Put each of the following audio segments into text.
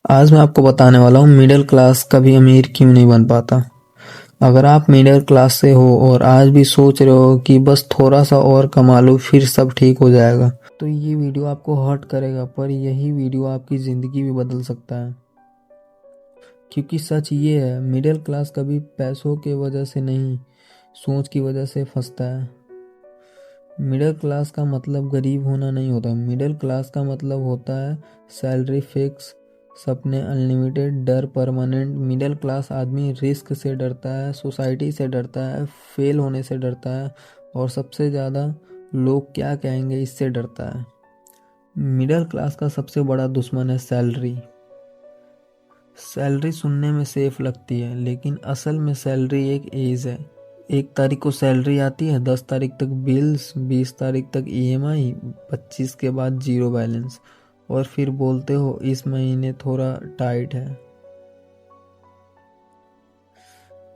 आज मैं आपको बताने वाला हूँ मिडिल क्लास कभी अमीर क्यों नहीं बन पाता। अगर आप मिडिल क्लास से हो और आज भी सोच रहे हो कि बस थोड़ा सा और कमा लो फिर सब ठीक हो जाएगा, तो ये वीडियो आपको हर्ट करेगा, पर यही वीडियो आपकी ज़िंदगी भी बदल सकता है। क्योंकि सच ये है, मिडिल क्लास कभी पैसों के वजह से नहीं, सोच की वजह से फंसता है। मिडिल क्लास का मतलब गरीब होना नहीं होता। मिडिल क्लास का मतलब होता है सैलरी फिक्स, सपने अनलिमिटेड, डर परमानेंट। मिडिल क्लास आदमी रिस्क से डरता है, सोसाइटी से डरता है, फेल होने से डरता है, और सबसे ज़्यादा लोग क्या कहेंगे इससे डरता है। मिडिल क्लास का सबसे बड़ा दुश्मन है सैलरी। सैलरी सुनने में सेफ लगती है, लेकिन असल में सैलरी एक एज है। 1 तारीख को सैलरी आती है, 10 तारीख तक बिल्स, 20 तारीख तक ईएमआई, 25 के बाद जीरो बैलेंस, और फिर बोलते हो इस महीने थोड़ा टाइट है।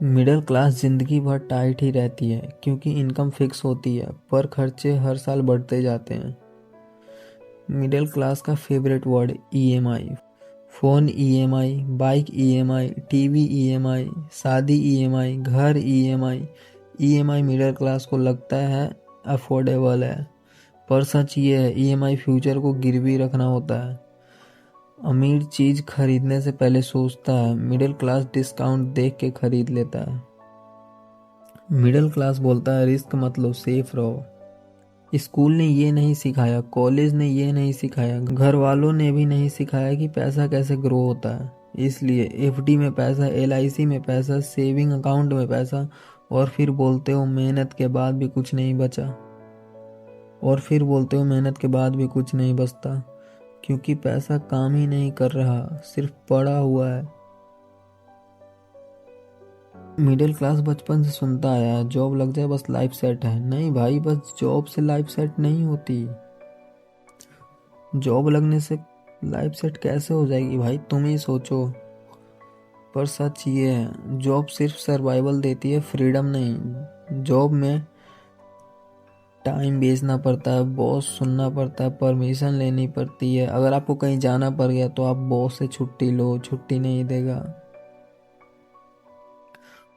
मिडिल क्लास जिंदगी भर टाइट ही रहती है क्योंकि इनकम फिक्स होती है, पर खर्चे हर साल बढ़ते जाते हैं। मिडिल क्लास का favourite word EMI. Phone EMI, bike EMI, TV EMI, शादी ईएमआई, घर ईएमआई। ईएमआई मिडिल क्लास को लगता है अफोर्डेबल है, पर सच ये है ईएमआई फ्यूचर को गिरवी रखना होता है। अमीर चीज़ खरीदने से पहले सोचता है, मिडिल क्लास डिस्काउंट देख के खरीद लेता है। मिडिल क्लास बोलता है रिस्क मत लो, सेफ रहो। स्कूल ने ये नहीं सिखाया, कॉलेज ने ये नहीं सिखाया, घर वालों ने भी नहीं सिखाया कि पैसा कैसे ग्रो होता है। इसलिए एफडी में पैसा, एलआईसी में पैसा, सेविंग अकाउंट में पैसा, और फिर बोलते हो मेहनत के बाद भी कुछ नहीं बचा। और फिर बोलते हो मेहनत के बाद भी कुछ नहीं बचता, क्योंकि पैसा काम ही नहीं कर रहा, सिर्फ पड़ा हुआ है। मिडिल क्लास बचपन से सुनता आया है जॉब लग जाए बस लाइफ सेट है। नहीं भाई, बस जॉब से लाइफ सेट नहीं होती। जॉब लगने से लाइफ सेट कैसे हो जाएगी भाई, तुम ही सोचो। पर सच ये है, जॉब सिर्फ सर्वाइवल देती है, फ्रीडम नहीं। जॉब में टाइम बेचना पड़ता है, बॉस सुनना पड़ता है, परमिशन लेनी पड़ती है। अगर आपको कहीं जाना पड़ गया तो आप बॉस से छुट्टी लो, छुट्टी नहीं देगा।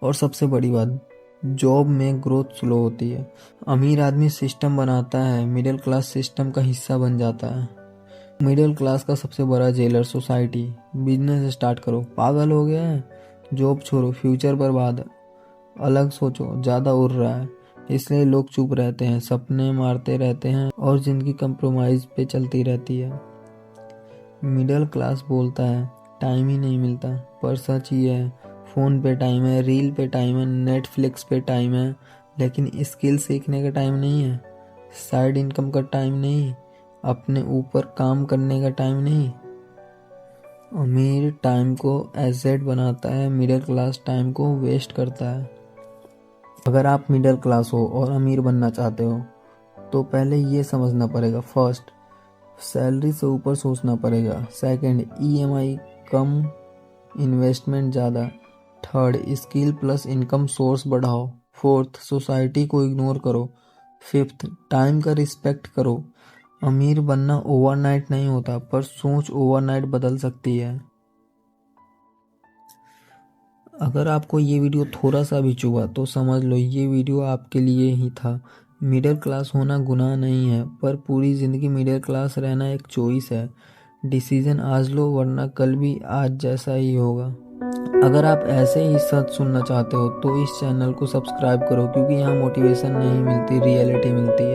और सबसे बड़ी बात, जॉब में ग्रोथ स्लो होती है। अमीर आदमी सिस्टम बनाता है, मिडिल क्लास सिस्टम का हिस्सा बन जाता है। मिडिल क्लास का सबसे बड़ा जेलर सोसाइटी। बिजनेस स्टार्ट करो, पागल हो गया है, जॉब छोड़ो, फ्यूचर बर्बाद, अलग सोचो, ज़्यादा उड़ रहा है। इसलिए लोग चुप रहते हैं, सपने मारते रहते हैं, और जिंदगी कंप्रोमाइज़ पे चलती रहती है। मिडिल क्लास बोलता है टाइम ही नहीं मिलता, पर सच ये है, फ़ोन पे टाइम है, रील पे टाइम है, नेटफ्लिक्स पे टाइम है, लेकिन स्किल सीखने का टाइम नहीं है, साइड इनकम का टाइम नहीं, अपने ऊपर काम करने का टाइम नहीं। अमीर टाइम को एसेट बनाता है, मिडिल क्लास टाइम को वेस्ट करता है। अगर आप मिडिल क्लास हो और अमीर बनना चाहते हो तो पहले ये समझना पड़ेगा, फर्स्ट सैलरी से ऊपर सोचना पड़ेगा, सेकंड ईएमआई कम, इन्वेस्टमेंट ज़्यादा, third skill plus income source बढ़ाओ, फोर्थ सोसाइटी को इग्नोर करो, फिफ्थ टाइम का रिस्पेक्ट करो। अमीर बनना ओवरनाइट नहीं होता, पर सोच ओवरनाइट बदल सकती है। अगर आपको ये वीडियो थोड़ा सा भी चुभा तो समझ लो ये वीडियो आपके लिए ही था। मिडिल क्लास होना गुनाह नहीं है, पर पूरी ज़िंदगी मिडिल क्लास रहना एक चॉइस है। डिसीजन आज लो, वरना कल भी आज जैसा ही होगा। अगर आप ऐसे ही सच सुनना चाहते हो तो इस चैनल को सब्सक्राइब करो, क्योंकि यहाँ मोटिवेशन नहीं मिलती, रियलिटी मिलती है।